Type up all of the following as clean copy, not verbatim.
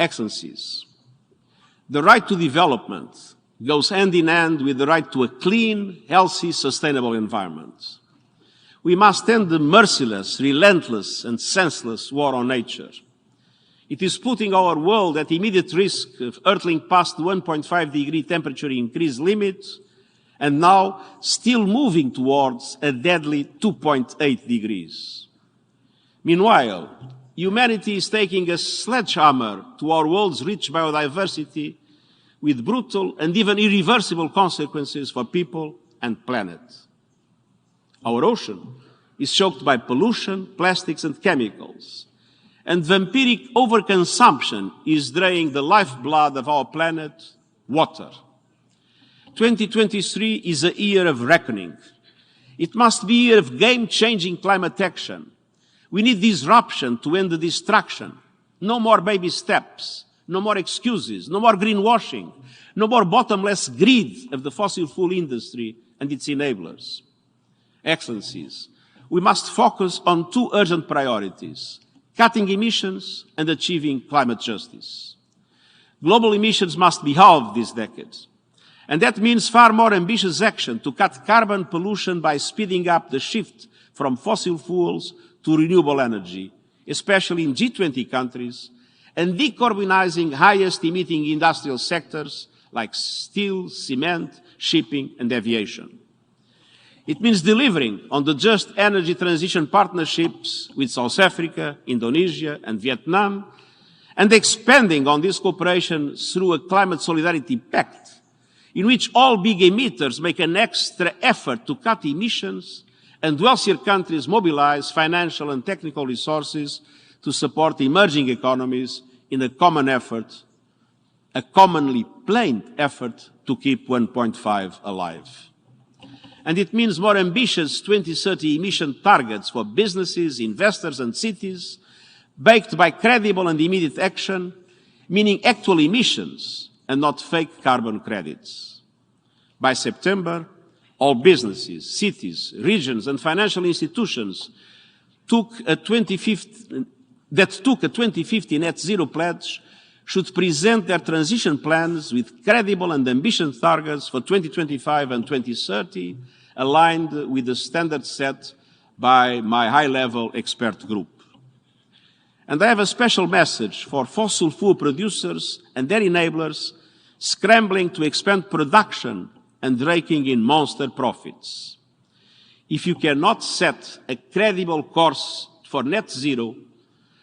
Excellencies, the right to development goes hand in hand with the right to a clean, healthy, sustainable environment. We must end the merciless, relentless, and senseless war on nature. It is putting our world at immediate risk of hurtling past the 1.5-degree temperature increase limit, and now still moving towards a deadly 2.8 degrees. Meanwhile, humanity is taking a sledgehammer to our world's rich biodiversity with brutal and even irreversible consequences for people and planet. Our ocean is choked by pollution, plastics, and chemicals. And vampiric overconsumption is draining the lifeblood of our planet, water. 2023 is a year of reckoning. It must be a year of game-changing climate action. We need disruption to end the distraction. No more baby steps. No more excuses. No more greenwashing. No more bottomless greed of the fossil fuel industry and its enablers. Excellencies, we must focus on two urgent priorities: cutting emissions and achieving climate justice. Global emissions must be halved this decade. And that means far more ambitious action to cut carbon pollution by speeding up the shift from fossil fuels to renewable energy, especially in G20 countries, and decarbonizing highest emitting industrial sectors like steel, cement, shipping, and aviation. It means delivering on the just energy transition partnerships with South Africa, Indonesia, and Vietnam, and expanding on this cooperation through a climate solidarity pact, in which all big emitters make an extra effort to cut emissions and wealthier countries mobilize financial and technical resources to support emerging economies in a common effort, a commonly planned effort to keep 1.5 alive. And it means more ambitious 2030 emission targets for businesses, investors, and cities, backed by credible and immediate action, meaning actual emissions and not fake carbon credits. By September, all businesses, cities, regions, and financial institutions took a 2050 net zero pledge should present their transition plans with credible and ambitious targets for 2025 and 2030, aligned with the standards set by my high-level expert group. And I have a special message for fossil fuel producers and their enablers scrambling to expand production and raking in monster profits. If you cannot set a credible course for net zero,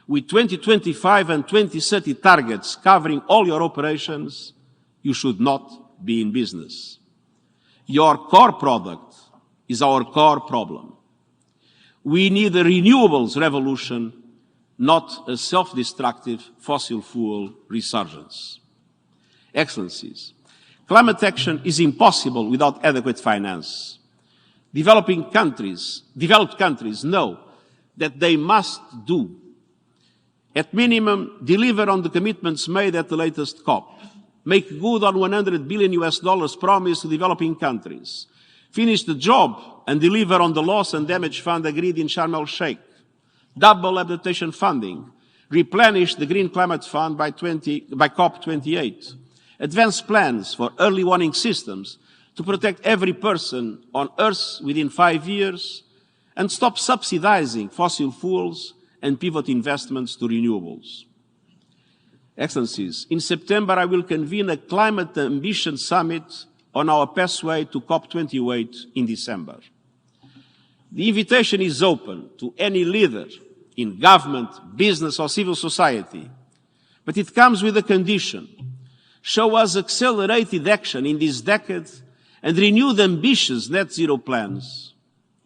with 2025 and 2030 targets covering all your operations, you should not be in business. Your core product is our core problem. We need a renewables revolution, not a self-destructive fossil fuel resurgence. Excellencies, climate action is impossible without adequate finance. Developed countries know that they must do. At minimum, deliver on the commitments made at the latest COP. Make good on $100 billion promised to developing countries. Finish the job and deliver on the loss and damage fund agreed in Sharm el-Sheikh. Double adaptation funding. Replenish the Green Climate Fund by COP28. Advance plans for early warning systems to protect every person on Earth within 5 years, and stop subsidizing fossil fuels and pivot investments to renewables. Excellencies, in September I will convene a Climate Ambition Summit on our pathway to COP28 in December. The invitation is open to any leader in government, business, or civil society, but it comes with a condition. Show us accelerated action in this decade and renewed ambitious net zero plans,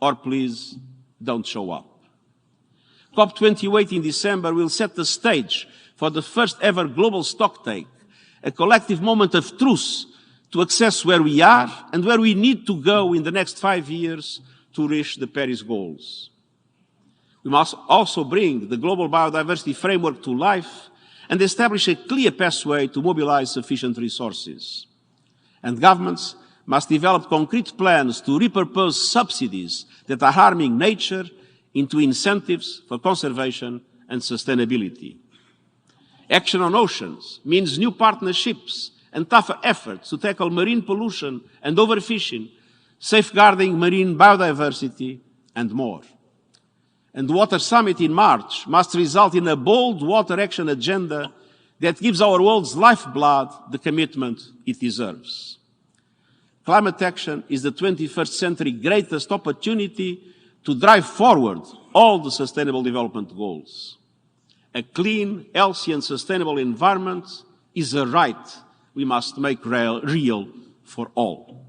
or please don't show up. COP28 in December will set the stage for the first ever global stocktake, a collective moment of truth to assess where we are and where we need to go in the next 5 years to reach the Paris goals. We must also bring the global biodiversity framework to life and establish a clear pathway to mobilize sufficient resources. And governments must develop concrete plans to repurpose subsidies that are harming nature into incentives for conservation and sustainability. Action on oceans means new partnerships and tougher efforts to tackle marine pollution and overfishing, safeguarding marine biodiversity, and more. And the Water Summit in March must result in a bold water action agenda that gives our world's lifeblood the commitment it deserves. Climate action is the 21st century greatest opportunity to drive forward all the Sustainable Development Goals. A clean, healthy and sustainable environment is a right we must make real for all.